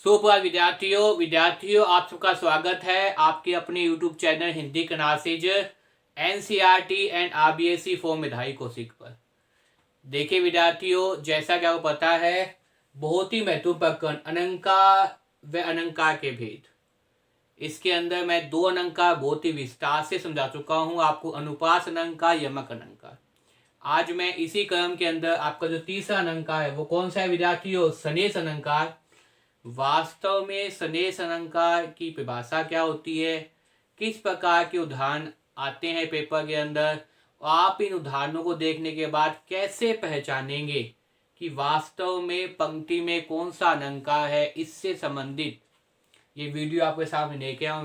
सुप्रभात विद्यार्थियों आप सबका स्वागत है आपके अपने YouTube channel Hindi classes NCERT and RBSC for मेधावी कौशिक पर। देखिए विद्यार्थियों, जैसा कि आपको पता है, बहुत ही महत्वपूर्ण प्रकरण अलंकार व अलंकार के भेद। इसके अंदर मैं दो अलंकार बहुत ही विस्तार से समझा चुका हूं आपको, अनुप्रास अलंकार, यमक अलंकार। आज मैं इसी क्रम के अंदर आपका जो तीसरा अलंकार है वो कौन सा है विद्यार्थियों? सनेश अलंकार। वास्तव में सनेश अलंकार की परिभाषा क्या होती है, किस प्रकार के उदाहरण आते हैं पेपर के अंदर, आप इन उदाहरणों को देखने के बाद कैसे पहचानेंगे कि वास्तव में पंक्ति में कौन सा अलंकार है, इससे संबंधित ये वीडियो आपके सामने लेके आऊँ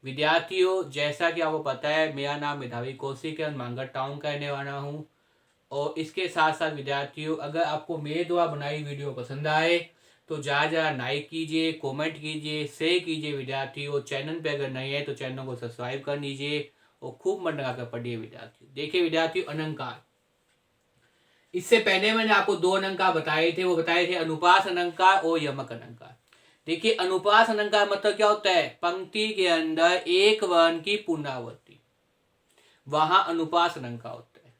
विद्यार्थियों। जैसा कि आपको पता है, मेरा नाम मेधावी कौशिक है, मांगड़ टाउन का रहने वाला हूँ। और इसके साथ साथ विद्यार्थियों, अगर आपको मेरे द्वारा बनाई वीडियो पसंद आए तो ज़्यादा लाइक कीजिए, कमेंट कीजिए, शेयर कीजिए विद्यार्थियों। चैनल पे अगर नए हैं तो चैनल को सब्सक्राइब कर लीजिए और खूब मन लगाकर पढ़िए विद्यार्थियों। देखिए विद्यार्थियों, अलंकार, इससे पहले मैंने आपको दो अलंकार बताए थे, वो बताए थे अनुप्रास अलंकार और यमक अलंकार। देखिए अनुप्रास अलंकार मतलब क्या होता है? पंक्ति के अंदर एक वर्ण की पुनरावृत्ति, वहां अनुप्रास अलंकार होता है।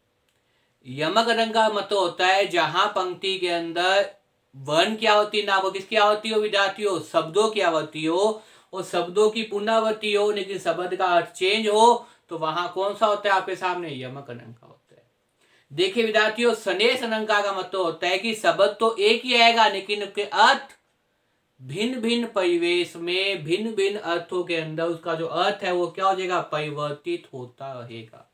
यमक अलंकार मतलब होता है जहां पंक्ति के अंदर वर्ण की आवृत्ति ना हो, किसकी आवृत्ति हो विद्यार्थियों? शब्दों की आवृत्ति हो और शब्दों की पुनरावृत्ति हो, लेकिन शब्द का अर्थ चेंज हो, तो वहां कौन सा होता है आपके सामने? यमक अलंकार होता है। देखिए विद्यार्थियों, सनेश अलंकार का मतलब होता है कि शब्द तो एक ही आएगा, लेकिन उसके अर्थ भिन्न भिन्न परिवेश में, भिन्न भिन्न अर्थों के अंदर उसका जो अर्थ है वो क्या हो जाएगा? परिवर्तित होता रहेगा।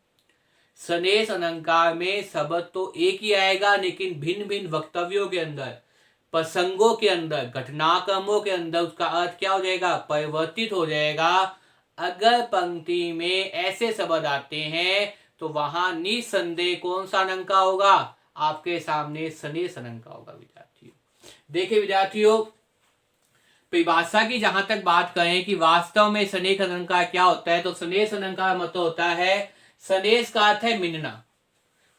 सनेश अलंकार में शब्द तो एक ही आएगा, लेकिन भिन्न भिन्न वक्तव्यों के अंदर, प्रसंगों के अंदर, घटनाक्रमों के अंदर उसका अर्थ क्या हो जाएगा? परिवर्तित हो जाएगा। अगर पंक्ति में ऐसे शब्द आते हैं तो वहां निसंदेह कौन सा अलंकार होगा? आपके सामने सनेश अलंकार होगा विद्यार्थियों। देखिए विद्यार्थियों, परिभाषा की जहां तक बात करें कि वास्तव में सनेश अलंकार क्या होता है, तो सनेश अलंकार मतलब होता है, सनेश का अर्थ है मिलना।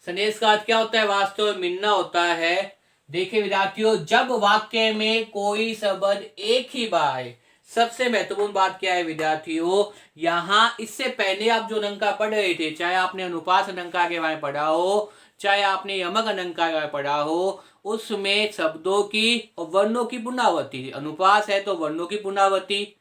सनेश का अर्थ क्या होता है? वास्तव में मिलना होता है। देखिए विद्यार्थियों, जब वाक्य में कोई शब्द एक ही बार आए, सबसे महत्वपूर्ण बात क्या है विद्यार्थियों? यहां इससे पहले आप जो अलंकार पढ़ रहे थे, चाहे आपने अनुप्रास अलंकार के बारे में पढ़ा हो, चाहे आपने यमक अलंकार के बारे में पढ़ा हो, उसमें शब्दों की और वर्णों की पुनरावृत्ति। अनुप्रास है तो वर्णों की पुनरावृत्ति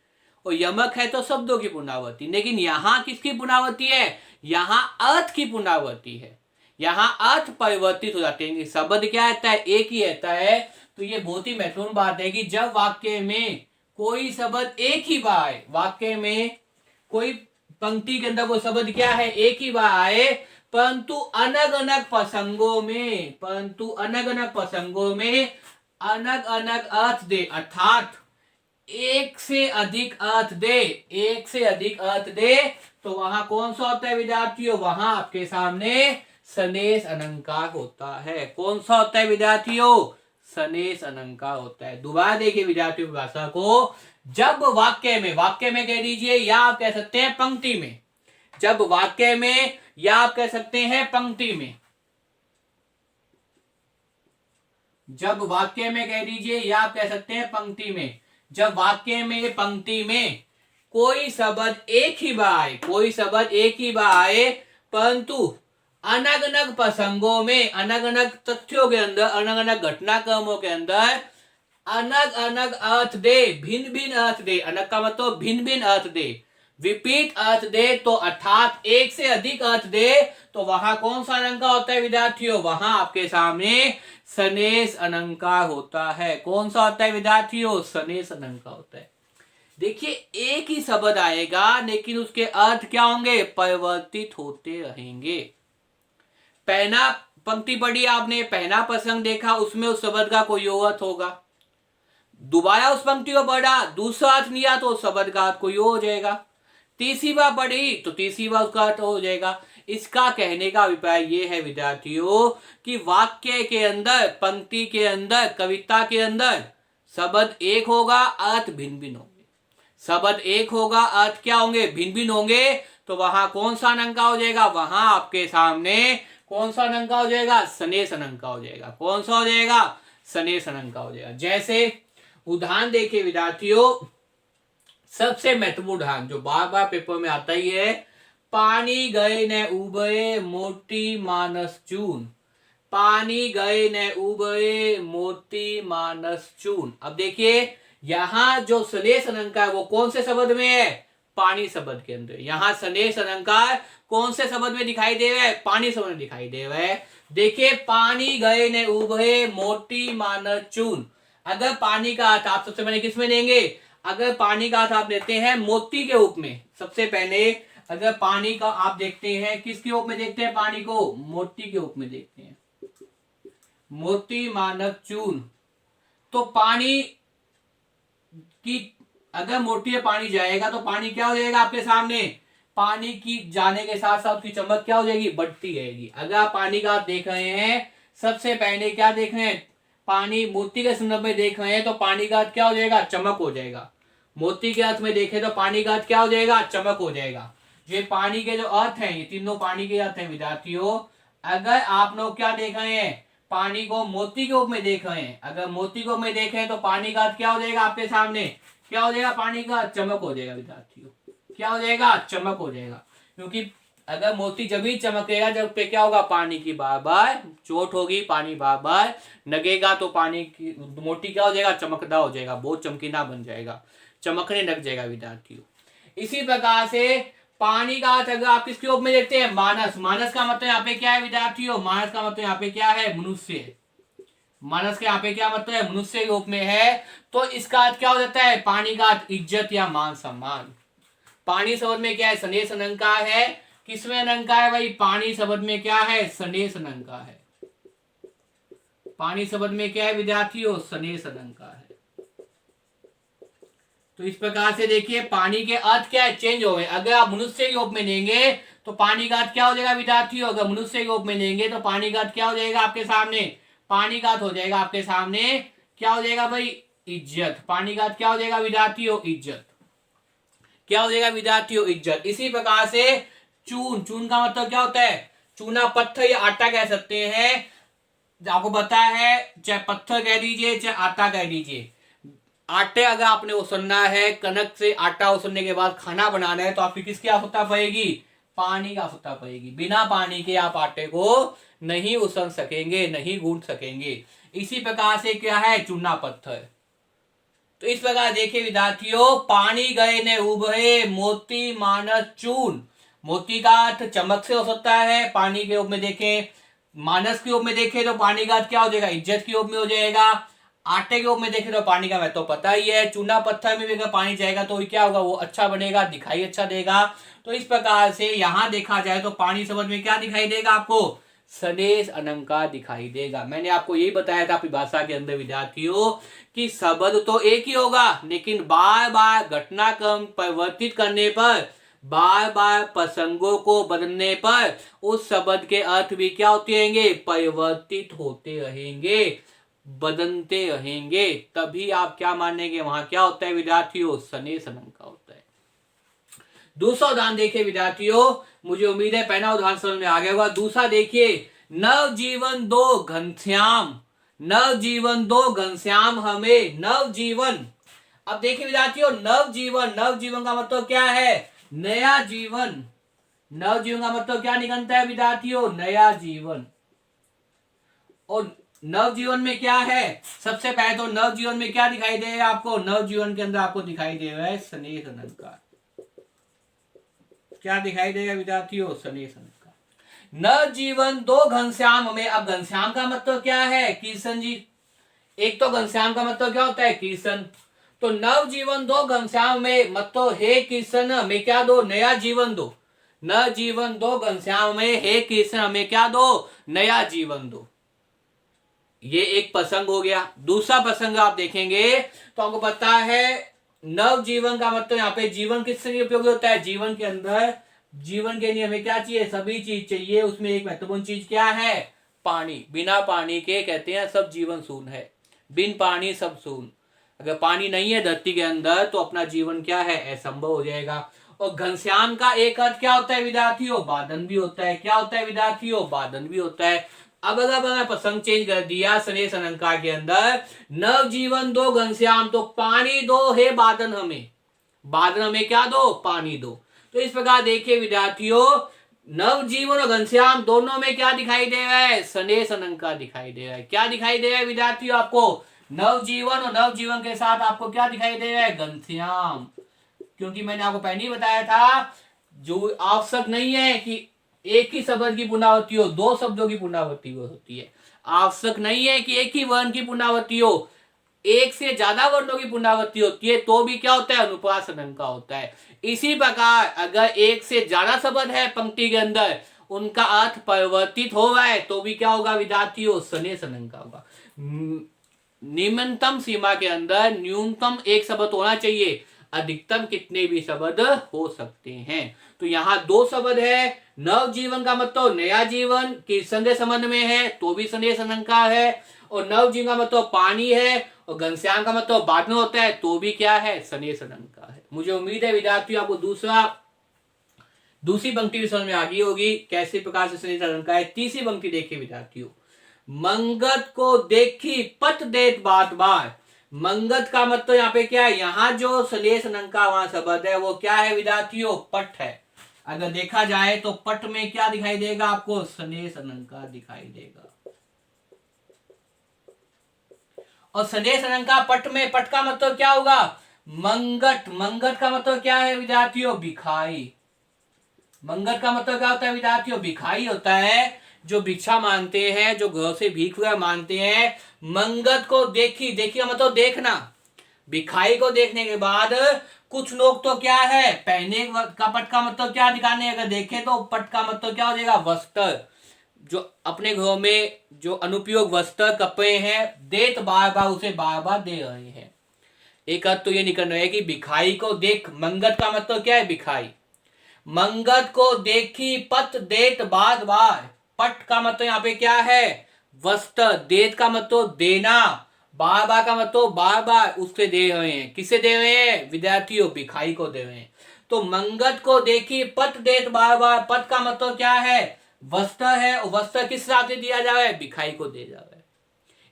और यमक है तो शब्दों की पुनरावृत्ति। लेकिन यहाँ किसकी पुनरावृत्ति है? यहाँ अर्थ की पुनरावृत्ति है। यहाँ अर्थ परिवर्तित हो जाते हैं। शब्द क्या रहता है? एक ही रहता है। तो ये बहुत ही महत्वपूर्ण बात है कि जब वाक्य में कोई शब्द एक ही बार आए, वाक्य में कोई पंक्ति के अंदर कोई शब्द क्या है? एक ही बार आए, परंतु अलग अलग प्रसंगों में, अलग अलग अर्थ दे, अर्थात एक से अधिक अर्थ दे, तो वहां कौन सा होता है विद्यार्थियों? वहां आपके सामने सनेश अलंकार होता है। कौन सा होता है विद्यार्थियों? सनेश अलंकार होता है। दोबारा देखिए विद्यार्थियों की भाषा को, जब वाक्य में कह दीजिए, या आप कह सकते हैं पंक्ति में, जब वाक्य में, या आप कह सकते हैं पंक्ति में, जब वाक्य में कह दीजिए, या आप कह सकते हैं पंक्ति में, जब वाक्य में, पंक्ति में कोई शब्द एक ही बार आए, परंतु अलग अलग प्रसंगों में, अलग अलग तथ्यों के अंदर, अलग अलग घटनाक्रमों के अंदर अलग अलग अर्थ दे, भिन्न भिन्न अर्थ दे। अलग का मतलब भिन्न भिन्न अर्थ दे, विपरीत अर्थ दे, तो अर्थात एक से अधिक अर्थ दे, तो वहां कौन सा अलंकार होता है विद्यार्थियों? वहां आपके सामने सनेश अलंकार होता है। कौन सा होता है विद्यार्थियों? सनेश अलंकार होता है। देखिए एक ही शब्द आएगा, लेकिन उसके अर्थ क्या होंगे? परिवर्तित होते रहेंगे। पहला पंक्ति पढ़ी आपने, पहला प्रसंग देखा, उसमें उस शब्द का कोई अर्थ होगा। दोबारा उस पंक्ति को पढ़ा, दूसरा अर्थ लिया तो उस शब्द का अर्थ कोई हो जाएगा। तीसरी बार पढ़ी तो तीसरी बार उसका अर्थ हो जाएगा। इसका कहने का अभिप्राय ये है विद्यार्थियों कि वाक्य के अंदर, पंक्ति के अंदर, कविता के अंदर शब्द एक होगा, अर्थ भिन्न भिन्न होंगे। शब्द एक होगा, अर्थ क्या होंगे? भिन्न भिन्न होंगे। तो वहां कौन सा अलंकार हो जाएगा? वहां आपके सामने कौन सा अलंकार हो जाएगा? सनेश अलंकार हो जाएगा। कौन सा हो जाएगा? सनेश अलंकार हो जाएगा। जैसे उदाहरण देखिए विद्यार्थियों, सबसे महत्वपूर्ण उदाहरण जो बार बार पेपर में आता ही है, पानी गए न उबए मोती मानस चून। पानी गए न उबए मोती मानस चून। अब देखिए यहां जो सनेस अलंकार वो कौन से शब्द में है? पानी शब्द के अंदर। यहां सनेस अलंकार कौन से शब्द में दिखाई दे रहा है? पानी शब्द में दिखाई दे रहा है। देखिए पानी गए न उबए मोती मानस चून। अगर पानी का अर्थ आप सबसे पहले किस में लेंगे? अगर पानी का अर्थ आप लेते हैं मोती के रूप में, सबसे पहले अगर पानी का आप देखते हैं किसके रूप में देखते हैं? पानी को मोती के रूप में देखते हैं, मोती मानक चून। तो पानी की अगर मोती में पानी जाएगा तो पानी क्या हो जाएगा आपके सामने? पानी की जाने के साथ साथ उसकी चमक क्या हो जाएगी? बढ़ती रहेगी। अगर आप पानी का देख रहे हैं, सबसे पहले क्या देख रहे हैं? पानी मोती के संदर्भ में देख रहे हैं तो पानी का अर्थ क्या हो जाएगा? चमक हो जाएगा। मोती के अर्थ में देखें तो पानी का अर्थ क्या हो जाएगा? चमक हो जाएगा। ये पानी के जो अर्थ हैं, ये तीनों पानी के अर्थ हैं विद्यार्थियों। अगर आप लोग क्या देख रहे हैं? पानी को मोती के रूप में देख रहे हैं। अगर मोती के रूप में देखें तो पानी का अर्थ क्या हो जाएगा आपके सामने? क्या हो जाएगा? पानी का चमक हो जाएगा विद्यार्थियों। क्या हो जाएगा? चमक हो जाएगा। क्योंकि अगर मोती जब ही चमकेगा जब पे क्या होगा? पानी की बार बार चोट होगी, पानी बार बार लगेगा तो पानी की मोती क्या हो जाएगा? चमकदा हो जाएगा, बहुत चमकीला बन जाएगा, चमकने लग जाएगा विद्यार्थियों। इसी प्रकार से पानी का अर्थ अगर आप किसके रूप में देखते हैं? मानस। मानस का मतलब यहाँ पे क्या है विद्यार्थियों? मानस का मतलब यहाँ पे क्या है? मनुष्य। मानस के यहाँ पे क्या मतलब है? मनुष्य के रूप में है। तो इसका अर्थ क्या हो जाता है? पानी का अर्थ इज्जत या मान सम्मान। पानी शब्द में क्या है? सनेस अलंकार है। किसमें अलंकार है भाई? पानी शब्द में क्या है? सनेस अलंकार है। पानी शब्द में क्या है विद्यार्थियों? सनेस अलंकार है। तो इस प्रकार से देखिए पानी के अर्थ क्या है? चेंज हो गए। अगर आप मनुष्य के रूप में लेंगे तो पानी का अर्थ क्या हो जाएगा विद्यार्थियों? अगर मनुष्य के रूप में लेंगे तो पानी का अर्थ क्या हो जाएगा आपके सामने? पानी का अर्थ हो जाएगा आपके सामने क्या हो जाएगा भाई? इज्जत। पानी का अर्थ क्या हो जाएगा विद्यार्थियों? इज्जत। क्या हो जाएगा विद्यार्थियों? इज्जत। इसी प्रकार से चून। चून का मतलब क्या होता है? चूना पत्थर या आटा कह सकते हैं। आपको पता है चाहे पत्थर कह दीजिए चाहे आटा कह दीजिए, आटे अगर आपने उसलना है, कनक से आटा उसलने के बाद खाना बनाना है तो आपकी किसकी आवश्यकता पड़ेगी? पानी की आवश्यकता पड़ेगी। बिना पानी के आप आटे को नहीं उसल सकेंगे, नहीं गूंथ सकेंगे। इसी प्रकार से क्या है? चूना पत्थर। तो इस प्रकार देखिए विद्यार्थियों, पानी गए ने उबहे मोती मानस चून। मोती का अर्थ चमक से हो सकता है, पानी के रूप में देखें। मानस के रूप में देखें तो पानी का अर्थ क्या हो जाएगा? इज्जत के रूप में हो जाएगा। आटे के रूप में देखें तो पानी का महत्व तो पता ही है। चूना पत्थर में भी अगर पानी जाएगा तो क्या होगा? वो अच्छा बनेगा, दिखाई अच्छा देगा। तो इस प्रकार से यहां देखा जाए तो पानी शब्द में क्या दिखाई देगा आपको? सनेस अलंकार दिखाई देगा। मैंने आपको यही बताया था अपनी भाषा के अंदर विद्यार्थियों कि शब्द तो एक ही होगा, लेकिन बार बार घटनाक्रम परिवर्तित करने पर, बार बार प्रसंगों को बदलने पर उस शब्द के अर्थ भी क्या होते रहेंगे? परिवर्तित होते रहेंगे, बदलते रहेंगे। तभी आप क्या मानेंगे? वहां क्या होता है विद्यार्थियों? सनेस अलंकार होता है। दूसरा उदाहरण देखिए विद्यार्थियों, मुझे उम्मीद है पहला उदाहरण समझ में आ गया होगा। दूसरा देखिए, नव जीवन दो घनश्याम। नव जीवन दो घनश्याम हमें नव जीवन। अब देखिए विद्यार्थियों, नव जीवन, नव जीवन का मतलब क्या है? नया जीवन। नव जीवन का मतलब क्या निकलता है विद्यार्थियों? नया जीवन। और नव जीवन में क्या है? सबसे पहले तो नव जीवन में क्या दिखाई दे रहा है आपको? नव जीवन के अंदर आपको दिखाई दे रहा है सनेस अलंकार। क्या दिखाई देगा विद्यार्थियों? सनेस अलंकार। नव जीवन दो घनश्याम में। अब घनश्याम का मतलब क्या है? कृष्ण जी। एक तो घनश्याम का मतलब क्या होता है? कृष्ण। तो नव जीवन दो घनश्याम में मतलब हे कृष्ण में क्या दो? नया जीवन दो। नव जीवन दो घनश्याम में हे कृष्ण हमें क्या दो? नया जीवन दो। ये एक प्रसंग हो गया। दूसरा प्रसंग आप देखेंगे तो आपको पता है नव जीवन का मतलब यहाँ पे जीवन किससे उपयोगी होता है? जीवन के अंदर, जीवन के लिए हमें क्या चाहिए? सभी चीज चाहिए। उसमें एक महत्वपूर्ण चीज क्या है? पानी। बिना पानी के कहते हैं सब जीवन शून्य है। बिन पानी सब शून्य। अगर पानी नहीं है धरती के अंदर तो अपना जीवन क्या है? असंभव हो जाएगा। और घनश्याम का एक अर्थ क्या होता है विद्यार्थियों? बादल भी होता है। क्या होता है विद्यार्थियों? बादल भी होता है। अब अगर मैंने प्रसंग चेंज कर दिया स्नेह अलंकार के अंदर, नवजीवन दो घनश्याम, तो पानी दो हे बादन हमें, बादन हमें क्या दो, पानी दो। तो इस प्रकार देखिए विद्यार्थियों, नवजीवन और घनश्याम दोनों में क्या दिखाई दे रहा है, स्नेह अलंकार दिखाई दे रहा है। क्या दिखाई दे रहा है विद्यार्थियों आपको, नवजीवन, और नवजीवन के साथ आपको क्या दिखाई दे रहा है, घनश्याम। क्योंकि मैंने आपको पहले ही बताया था, जो आवश्यक नहीं है कि एक ही शब्द की पुनरावृत्ति हो, दो शब्दों की पुनरावृत्ति होती है। आवश्यक नहीं है कि एक ही वर्ण की पुनरावृत्ति हो, एक से ज्यादा वर्णों की पुनरावृत्ति होती है तो भी क्या होता है, अनुप्रास अलंकार होता है। इसी प्रकार अगर एक से ज्यादा शब्द है पंक्ति के अंदर, उनका अर्थ परिवर्तित हो रहा है तो भी क्या होगा विद्यार्थियों, स्नेह अलंकार होगा। निम्नतम सीमा के अंदर न्यूनतम एक शब्द होना चाहिए, अधिकतम कितने भी शब्द हो सकते हैं। तो यहाँ दो शब्द है, नवजीवन का मतलब नया जीवन की संदेह संबंध में है तो भी स्नेह अलंकार है, और नवजीवन का मतलब पानी है, और घनश्याम का मतलब बादल होता है तो भी क्या है, स्नेह अलंकार है। मुझे उम्मीद है विद्यार्थियों आपको दूसरी पंक्ति भी समझ में आ गई होगी कैसे प्रकार से स्नेह अलंकार है। तीसरी पंक्ति देखिए विद्यार्थियों, मंगत को देखी पट देत बात बार। मंगत का मतलब यहाँ पे क्या है, यहाँ जो स्नेह अलंकार वहां शब्द है वो क्या है विद्यार्थियों, पट है। अगर देखा जाए तो पट में क्या दिखाई देगा आपको, स्नेह अलंकार दिखाई देगा। और स्नेह अलंकार पट में, पट का मतलब क्या होगा, मंगत। मंगत का मतलब क्या है विद्यार्थियों, भिखाई। मंगत का मतलब क्या होता है विद्यार्थियों, भिखाई होता है, जो भिक्षा मांगते हैं, जो घर से भीख मांगते हैं। मंगत को देखी, देखिए मतलब देखना, भिखाई को देखने के बाद कुछ लोग तो क्या है, पहने का पट का मतलब क्या दिखाने, अगर देखे तो पट का मतलब क्या हो जाएगा, वस्त्र। जो अपने घरों में जो अनुपयोग वस्त्र कपड़े हैं, देत बार बार उसे बार बार दे रहे हैं। एक अर्थ तो ये निकल रहा है कि भिखाई को देख, मंगत का मतलब क्या है, भिखाई। मंगत को देखी पत देत बाद बार, पट का मतलब यहाँ पे क्या है, वस्त्र। देत का मतलब देना, बार बार का मतलब बार बार उससे दे रहे हैं। किसे दे रहे हैं विद्यार्थियों, भिखाई को दे रहे हैं। तो मंगत को देखी पट देत बार बार, पट का मतलब क्या है, वस्त्र है, और वस्त्र किस हिसाब से दिया जा रहा है, भिखाई को दे जा रहा है।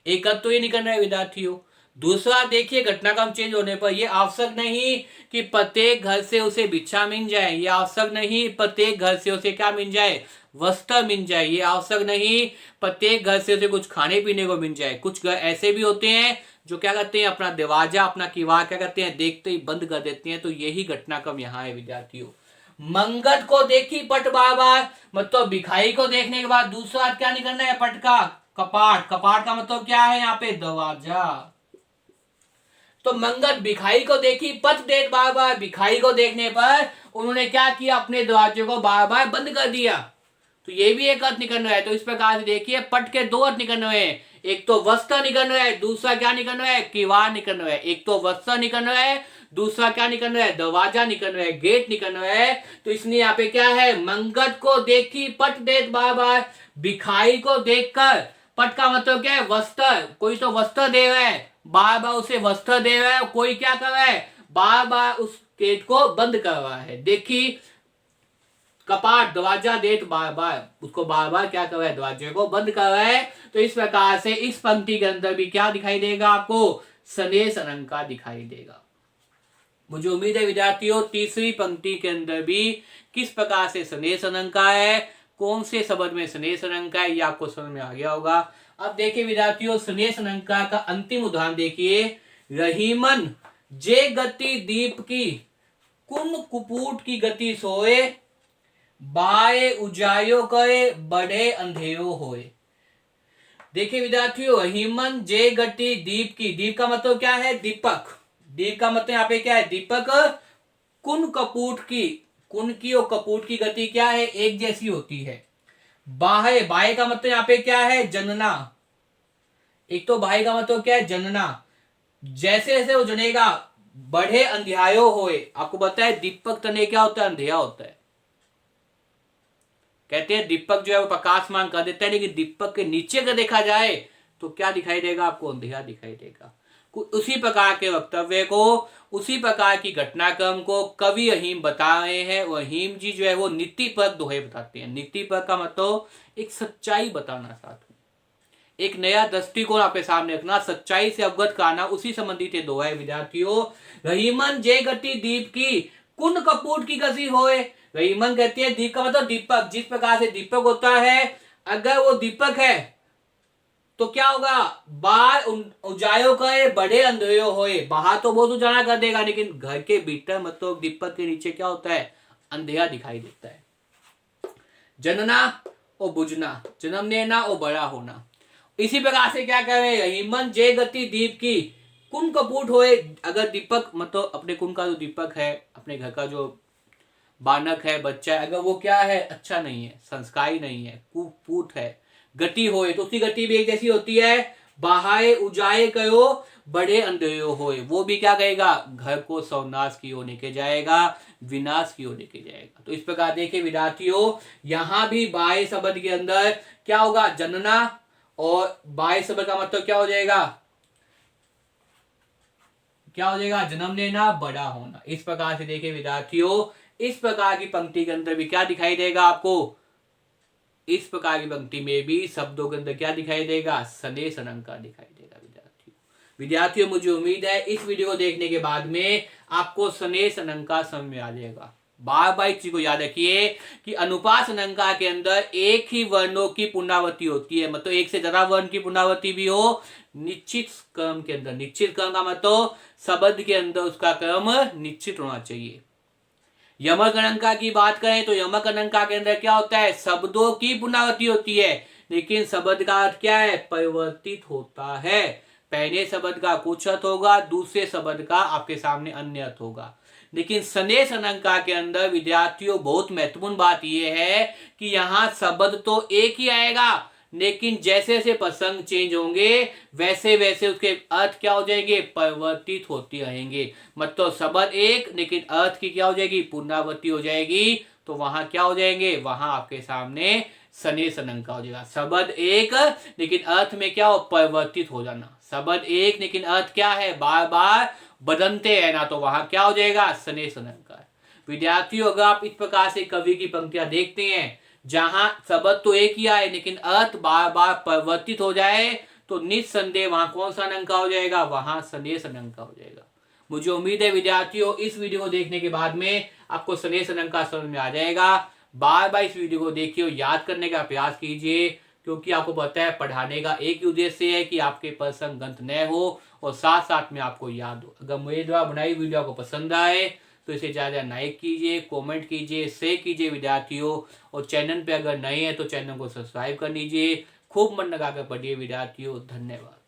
एक अर्थ तो ये निकल रहा है विद्यार्थियों। दूसरा देखिए, घटनाक्रम चेंज होने पर यह आवश्यक नहीं कि प्रत्येक घर से उसे भिक्षा मिल जाए, ये आवश्यक नहीं प्रत्येक घर से उसे क्या मिल जाए, वस्त्र मिल जाए, ये आवश्यक नहीं प्रत्येक घर से उसे कुछ खाने पीने को मिल जाए। कुछ घर ऐसे भी होते हैं जो क्या करते हैं, अपना दरवाजा, अपना किवाड़ क्या करते हैं, देखते ही बंद कर देते हैं। तो यही घटनाक्रम यहाँ है विद्यार्थियों। मंगत को देखी पट बार बार मतलब भिखाई को देखने के बाद दूसरा क्या निकलना है, पट का कपाट। कपाट का मतलब क्या है यहाँ पे, दरवाजा। तो मंगत भिखाई को देखी पट देत बार बार, भिखाई को देखने पर उन्होंने क्या किया, अपने दरवाजे को बार बार बंद कर दिया। तो ये भी एक अर्थ निकल रहा है। तो इस प्रकार से देखिए, पट के दो अर्थ निकल रहे हैं, एक तो वस्त्र निकल रहा है, दूसरा क्या निकल रहा है, किवाड़ निकल रहा है। एक तो वस्त्र निकल रहा है, दूसरा क्या निकल रहा है, दरवाजा निकल रहा है, गेट निकल रहा है। तो इसलिए यहाँ पे क्या है, मंगत को देखी पट देत बार बार, भिखाई को देखकर, पट का मतलब क्या है, वस्त्र। कोई तो वस्त्र दे रहा है, बार बार उसे वस्त्र दे रहा है, कोई क्या कर रहा है, बार बार उस गेट को बंद कर रहा है। देखिए, कपाट दरवाजा देत बार बार, उसको बार बार क्या कर रहा है, दरवाजे को बंद कर रहा है। तो इस प्रकार से इस पंक्ति के अंदर भी क्या दिखाई देगा आपको, स्नेह अलंकार दिखाई देगा। मुझे उम्मीद है विद्यार्थियों, तीसरी पंक्ति के अंदर भी किस प्रकार से स्नेह अलंकार है, कौन से शब्द में स्नेह अलंकार है, ये आपको समझ में आ गया होगा। अब देखिए विद्यार्थियों, स्नेह अलंकार का अंतिम उदाहरण देखिए, रहीमन जे गति दीप की, कुन कुपूट की गति सोए, बाए उजायो करे बड़े अंधेरो होए। देखिए विद्यार्थियों, रहीमन जे गति दीप की, दीप का मतलब क्या है, दीपक। दीप का मतलब यहाँ पे क्या है, दीपक। कुन कपूट की, कुन की और कपूट की गति क्या है, एक जैसी होती है। बाहे, बाहे का मतलब यहाँ पे क्या है, जनना। एक तो बाहे का मतलब क्या है, जनना। जैसे जैसे वो जनेगा, बढ़े अंधियायो होए। आपको पता है दीपक तने क्या होता है, अंधेरा होता है। कहते हैं दीपक जो है वो प्रकाशमान कर देता है, लेकिन दीपक के नीचे अगर देखा जाए तो क्या दिखाई देगा आपको, अंधेरा दिखाई देगा। उसी प्रकार के वक्तव्य को, उसी प्रकार की घटनाक्रम को कवि रहीम बता रहे हैं। और रहीम जी जो है वो नीतिपरक दोहे बताते हैं। नीतिपरक का मतलब एक सच्चाई बताना साथ में। एक नया दृष्टिकोण आपके सामने रखना, सच्चाई से अवगत कराना, उसी संबंधित ये दोहा है विद्यार्थियों। रहीमन जे गति दीप की कुन कपूट की गसी होए। रहीमन कहती है दीप का मतलब दीपक, जिस प्रकार से दीपक होता है, अगर वो दीपक है तो क्या होगा, बाहर उजायो करे बड़े अंधेरो होए। बाहर तो बहुत उजाला कर देगा, लेकिन घर के भीतर मतलब दीपक के नीचे क्या होता है, अंधेरा दिखाई देता है। जनना और बुझना, जन्म लेना और बड़ा होना। इसी प्रकार से क्या कह रहे हैं, हिमन जय गति दीप की कुन कपूट होए। अगर दीपक मतलब अपने कुन का जो दीपक है, अपने घर का जो बानक है, बच्चा है, अगर वो क्या है, अच्छा नहीं है, संस्कारी नहीं है, कुपूत है, गति होए, तो उसकी गति भी एक जैसी होती है। बाहाए उजाए कयो बड़े अंधेरो होए, वो भी क्या कहेगा, घर को सर्वनाश की ओर लेके जाएगा, विनाश की ओर लेके जाएगा। तो इस प्रकार देखिए विद्यार्थियों, यहां भी बाह्य शब्द के अंदर क्या होगा, जनना, और बाह्य शब्द का मतलब क्या हो जाएगा, क्या हो जाएगा, जन्म लेना, बड़ा होना। इस प्रकार से देखिए विद्यार्थियों, इस प्रकार की पंक्ति के अंदर भी क्या दिखाई देगा आपको, इस प्रकार की पंक्ति में भी शब्दों के अंदर क्या दिखाई देगा, सनेश अलंकार दिखाई देगा विद्यार्थियों, मुझे उम्मीद है इस वीडियो को देखने के बाद में आपको सनेश अलंकार समझ में आ जाएगा। बार बार इस चीज को याद रखिए कि अनुपात अलंकार के अंदर एक ही वर्णों की पुनरावृत्ति होती है, मतलब एक से ज्यादा वर्ण की पुनरावृत्ति भी हो निश्चित क्रम के अंदर। निश्चित क्रम का मतलब शब्द के अंदर उसका क्रम निश्चित होना चाहिए। यमक अलंकार की बात करें तो यमक अलंकार के अंदर क्या होता है, शब्दों की पुनरावृत्ति होती है, लेकिन शब्द का अर्थ क्या है, परिवर्तित होता है। पहले शब्द का कुछ अर्थ होगा, दूसरे शब्द का आपके सामने अन्य अर्थ होगा। लेकिन सनेश अलंकार के अंदर विद्यार्थियों बहुत महत्वपूर्ण बात यह है कि यहाँ शब्द तो एक ही आएगा, लेकिन जैसे जैसे प्रसंग चेंज होंगे वैसे वैसे उसके अर्थ क्या हो जाएंगे, परिवर्तित होते रहेंगे। मतलब शब्द एक, लेकिन अर्थ की क्या हो जाएगी, पुनरावृत्ति हो जाएगी। तो वहां क्या हो जाएंगे, वहां आपके सामने सनेश अलंकार हो जाएगा। शब्द एक लेकिन अर्थ में क्या हो, परिवर्तित हो जाना। शब्द एक लेकिन अर्थ क्या है, बार बार बदलते हैं ना, तो वहां क्या हो जाएगा, सनेश अलंकार। विद्यार्थियों, अगर आप इस प्रकार से कवि की पंक्तियां देखते हैं जहां शब्द तो एक ही आए लेकिन अर्थ बार बार परिवर्तित हो जाए, तो निस्संदेह वहां कौन सा अलंकार हो जाएगा, वहां सनेश अलंकार हो जाएगा। मुझे उम्मीद है विद्यार्थियों इस वीडियो को देखने के बाद में आपको सनेश अलंकार समझ में आ जाएगा। बार बार इस वीडियो को देखिए और याद करने का प्रयास कीजिए, क्योंकि आपको पता है पढ़ाने का एक ही उद्देश्य है कि आपके प्रश्न गंत न हो और साथ साथ में आपको याद हो। अगर मेरे द्वारा बनाई वीडियो आपको पसंद आए तो इसे ज़्यादा लाइक कीजिए, कमेंट कीजिए, शेयर कीजिए विद्यार्थियों, और चैनल पे अगर नए हैं तो चैनल को सब्सक्राइब कर लीजिए। खूब मन लगाकर पढ़िए विद्यार्थियों। धन्यवाद।